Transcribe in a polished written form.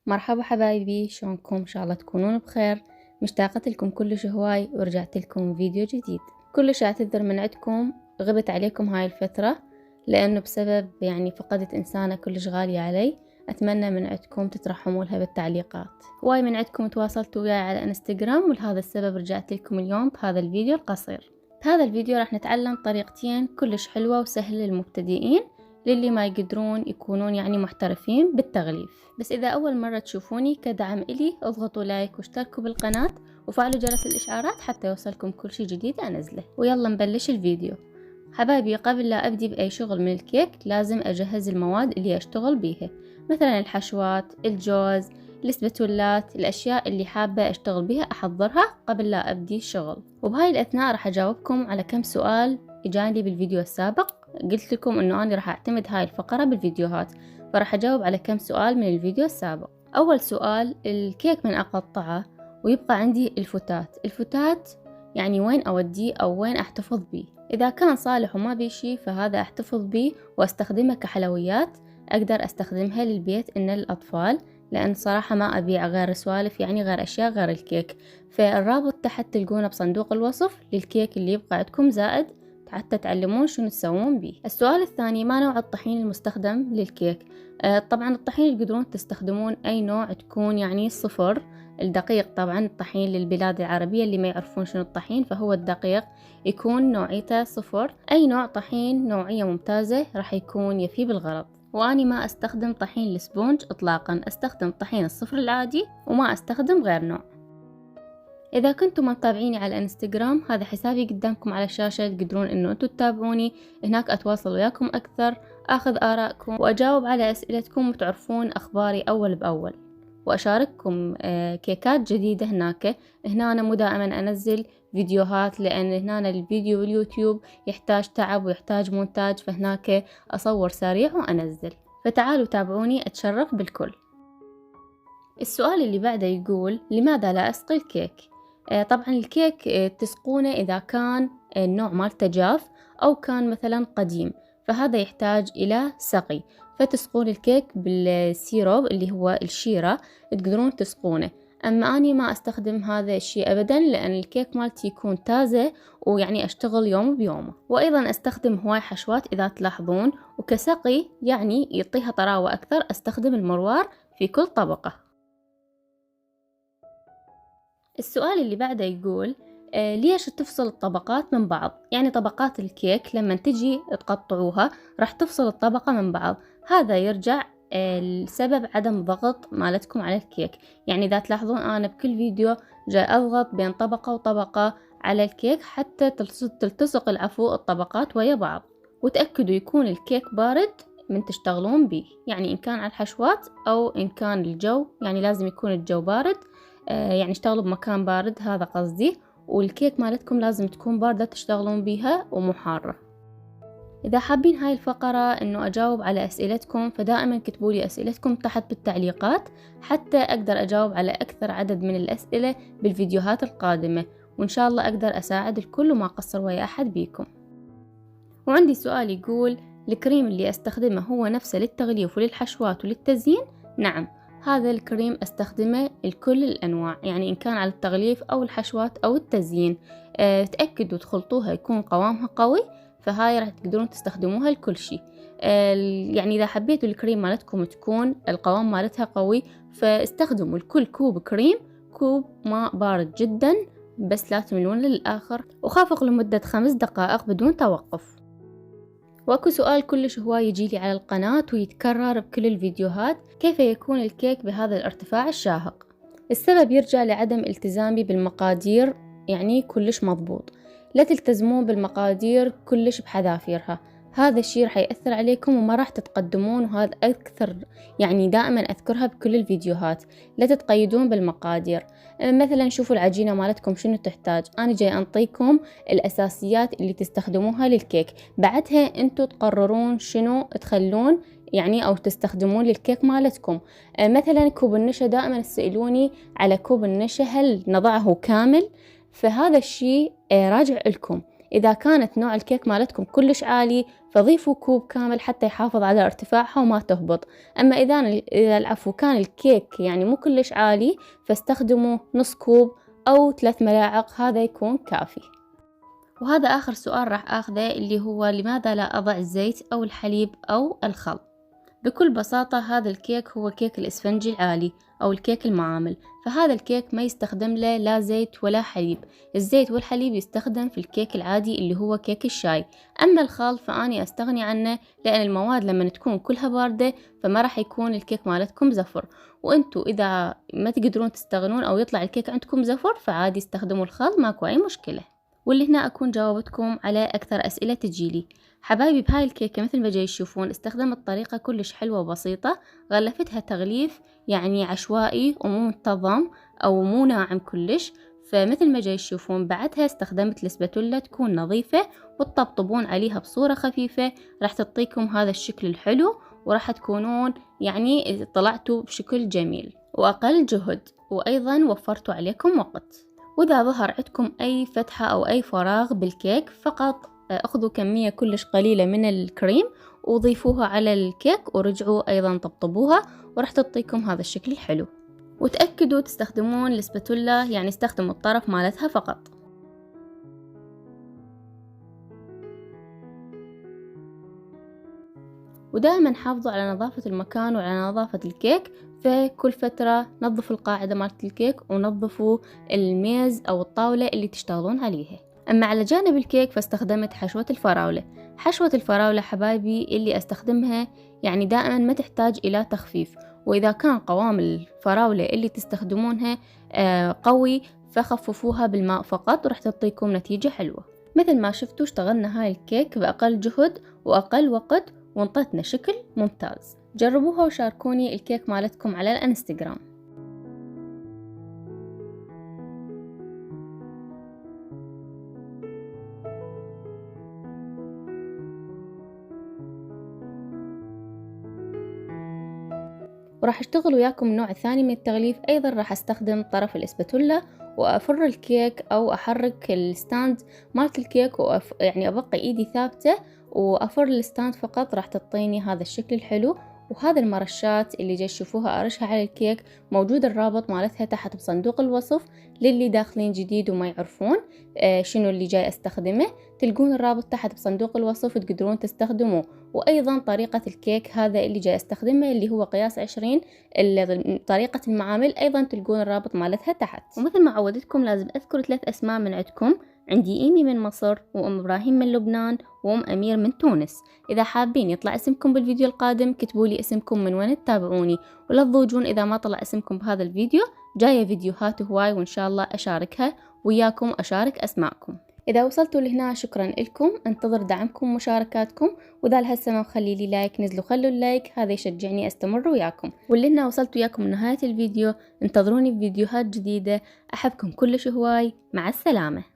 مرحبا حبايبي، شلونكم؟ ان شاء الله تكونون بخير. مشتاقة لكم كلش هواي ورجعت لكم فيديو جديد. كلش اعتذر من عندكم، غبت عليكم هاي الفترة لانه بسبب فقدت انسانة كلش غالية علي. اتمنى من عندكم تترحموا لها بالتعليقات. هواي من عندكم تواصلتوا وياي على انستغرام، ولهذا السبب رجعت لكم اليوم بهذا الفيديو القصير. بهذا الفيديو راح نتعلم طريقتين كلش حلوة وسهلة للمبتدئين، للي ما يقدرون يكونون محترفين بالتغليف. بس إذا أول مرة تشوفوني كدعم إلي اضغطوا لايك واشتركوا بالقناة وفعلوا جرس الإشعارات حتى يوصلكم كل شي جديد أنزله. ويلا نبلش الفيديو. حبايبي، قبل لا أبدي بأي شغل من الكيك لازم أجهز المواد اللي أشتغل بيها، مثلا الحشوات، الجوز، الاسبتولات، الأشياء اللي حابة أشتغل بيها أحضرها قبل لا أبدي الشغل. وبهاي الأثناء راح أجاوبكم على كم سؤال إجاني بالفيديو السابق. قلت لكم انه انا راح اعتمد هاي الفقرة بالفيديوهات، فراح اجاوب على كم سؤال من الفيديو السابق. اول سؤال: الكيك من اقطعه ويبقى عندي الفتات وين اوديه او وين احتفظ بيه؟ اذا كان صالح وما بيه شي فهذا احتفظ بيه واستخدمه كحلويات. اقدر استخدمها للبيت ان للاطفال، لان صراحة ما ابيع غير سوالف غير اشياء غير الكيك. فالرابط تحت تلقونه بصندوق الوصف للكيك اللي يبقى عندكم زائد حتى تعلمون شنو تسوون بيه. السؤال الثاني: ما نوع الطحين المستخدم للكيك؟ طبعا الطحين تقدرون تستخدمون اي نوع تكون صفر. الدقيق طبعا الطحين للبلاد العربية اللي ما يعرفون شنو الطحين، فهو الدقيق يكون نوعيته صفر. اي نوع طحين نوعية ممتازة راح يكون يفي بالغرض. واني ما استخدم طحين السبونج اطلاقا، استخدم طحين الصفر العادي وما استخدم غير نوع. إذا كنتم متابعيني على الانستغرام، هذا حسابي قدامكم على الشاشة، تقدرون إنه أنتوا تتابعوني هناك، أتواصل وياكم أكثر، أخذ آراءكم وأجاوب على أسئلتكم وتعرفون أخباري أول بأول، وأشارككم كيكات جديدة هناك. هنا أنا مو دائما أنزل فيديوهات، لأن هنا الفيديو باليوتيوب يحتاج تعب ويحتاج مونتاج، فهناك أصور سريع وأنزل. فتعالوا تابعوني، أتشرف بالكل. السؤال اللي بعده يقول: لماذا لا أسقي الكيك؟ طبعا الكيك تسقونه إذا كان النوع مالته جاف أو كان مثلا قديم، فهذا يحتاج إلى سقي. فتسقون الكيك بالسيروب اللي هو الشيرة، تقدرون تسقونه. أما أني ما أستخدم هذا الشيء أبدا، لأن الكيك مالتي يكون تازة أشتغل يوم بيومه. وأيضا أستخدم هواي حشوات إذا تلاحظون، وكسقي يعطيها طراوة أكثر أستخدم المروار في كل طبقة. السؤال اللي بعده يقول: ليش تفصل الطبقات من بعض؟ طبقات الكيك لما تجي تقطعوها راح تفصل الطبقة من بعض. هذا يرجع لسبب عدم ضغط مالتكم على الكيك. إذا تلاحظون أنا بكل فيديو جاي أضغط بين طبقة وطبقة على الكيك حتى تلتصق الطبقات ويا بعض. وتأكدوا يكون الكيك بارد من تشتغلون به، إن كان على الحشوات أو إن كان الجو، لازم يكون الجو بارد. اشتغلوا بمكان بارد، هذا قصدي. والكيك مالتكم لازم تكون باردة تشتغلون بيها ومو حارة. إذا حابين هاي الفقرة إنه أجاوب على أسئلتكم، فدائما كتبوا لي أسئلتكم تحت بالتعليقات حتى أقدر أجاوب على أكثر عدد من الأسئلة بالفيديوهات القادمة، وإن شاء الله أقدر أساعد الكل وما أقصر ويا أحد بيكم. وعندي سؤال يقول: الكريم اللي أستخدمه هو نفسه للتغليف وللحشوات وللتزيين؟ نعم، هذا الكريم استخدمه لكل الأنواع، إن كان على التغليف أو الحشوات أو التزيين. تأكدوا تخلطوها يكون قوامها قوي، فهاي راح تقدرون تستخدموها لكل شيء. إذا حبيتوا الكريم مالتكم تكون القوام مالتها قوي، فاستخدموا لكل كوب كريم كوب ماء بارد جدا، بس لا تملون للآخر، وخافق لمدة 5 دقائق بدون توقف. واكو سؤال كلش هواي يجيلي على القناة ويتكرر بكل الفيديوهات: كيف يكون الكيك بهذا الارتفاع الشاهق؟ السبب يرجع لعدم التزامي بالمقادير، كلش مضبوط. لا تلتزمون بالمقادير كلش بحذافيرها، هذا الشيء راح يأثر عليكم وما راح تتقدمون. وهذا أكثر دائما أذكرها بكل الفيديوهات، لا تتقيدون بالمقادير. مثلا شوفوا العجينة مالتكم شنو تحتاج، أنا جاي أنطيكم الأساسيات اللي تستخدموها للكيك، بعدها أنتوا تقررون شنو تخلون أو تستخدمون للكيك مالتكم. مثلا كوب النشا، دائما تسألوني على كوب النشا هل نضعه كامل؟ فهذا الشيء راجع لكم. إذا كانت نوع الكيك مالتكم كلش عالي فضيفوا كوب كامل حتى يحافظ على ارتفاعها وما تهبط. أما إذا العفو كان الكيك يعني مو كلش عالي فاستخدموا نص كوب أو 3 ملاعق، هذا يكون كافي. وهذا آخر سؤال راح أخذه اللي هو لماذا لا أضع الزيت أو الحليب أو الخل؟ بكل بساطة هذا الكيك هو كيك الإسفنجي العالي أو الكيك المعامل، فهذا الكيك ما يستخدم له لا زيت ولا حليب. الزيت والحليب يستخدم في الكيك العادي اللي هو كيك الشاي. أما الخل فأني أستغني عنه لأن المواد لما تكون كلها باردة فما راح يكون الكيك مالتكم زفر، وأنتوا إذا ما تقدرون تستغنون أو يطلع الكيك عندكم زفر فعادي استخدموا الخل، ماكو أي مشكلة. واللي هنا أكون جاوبتكم على أكثر أسئلة تجيلي. حبايبي بهاي الكيكة مثل ما جاي تشوفون استخدمت طريقة كلش حلوة وبسيطة، غلفتها تغليف يعني عشوائي ومو منتظم أو مو ناعم كلش. فمثل ما جاي تشوفون بعدها استخدمت الاسباتولا تكون نظيفة وتطبطبون عليها بصورة خفيفة، راح تعطيكم هذا الشكل الحلو وراح تكونون يعني طلعتوا بشكل جميل وأقل جهد، وأيضا وفرتوا عليكم وقت. وإذا ظهر عندكم أي فتحة أو أي فراغ بالكيك فقط أخذوا كمية كلش قليلة من الكريم وضيفوها على الكيك ورجعوا أيضا طبطبوها وراح تعطيكم هذا الشكل الحلو. وتأكدوا تستخدمون الاسباتولا يعني استخدموا الطرف مالتها فقط. ودائما حافظوا على نظافة المكان وعلى نظافة الكيك، فكل فترة نظفوا القاعدة مالت الكيك ونظفوا الميز أو الطاولة اللي تشتغلون عليها. أما على جانب الكيك فاستخدمت حشوة الفراولة. حشوة الفراولة حبايبي اللي أستخدمها يعني دائما ما تحتاج إلى تخفيف، وإذا كان قوام الفراولة اللي تستخدمونها قوي فخففوها بالماء فقط وراح تعطيكم نتيجة حلوة. مثل ما شفتوا اشتغلنا هاي الكيك بأقل جهد وأقل وقت وانطتنا شكل ممتاز. جربوها وشاركوني الكيك مالتكم على الانستغرام. وراح اشتغل وياكم النوع الثاني من التغليف. ايضا راح استخدم طرف الاسباتولا وافر الكيك او احرك الستاند مالت الكيك يعني ابقي ايدي ثابتة وافر الستاند فقط، راح تعطيني هذا الشكل الحلو. وهذا المرشات اللي جاي تشوفوها ارشها على الكيك موجود الرابط مالتها تحت بصندوق الوصف للي داخلين جديد وما يعرفون شنو اللي جاي استخدمه، تلقون الرابط تحت بصندوق الوصف تقدرون تستخدموه. وايضا طريقة الكيك هذا اللي جاي استخدمه اللي هو قياس 20 طريقة المعامل ايضا تلقون الرابط مالتها تحت. ومثل ما عودتكم لازم اذكر 3 اسماء من عندكم، عندي إيمي من مصر وأم إبراهيم من لبنان وأم أمير من تونس. إذا حابين يطلع اسمكم بالفيديو القادم كتبوا لي اسمكم من وين تتابعوني، ولا تضوجون إذا ما طلع اسمكم بهذا الفيديو، جاية فيديوهات هواي وإن شاء الله أشاركها وياكم، أشارك أسماءكم. إذا وصلتوا لهنا شكرا لكم، انتظر دعمكم ومشاركاتكم، وإذا لهسه ما مخلي لي لايك نزلوا خلوا اللايك، هذا يشجعني أستمر وياكم. واللي هنا وصلت وياكم لنهاية الفيديو، انتظروني بفيديوهات جديدة، أحبكم كلش هواي، مع السلامة.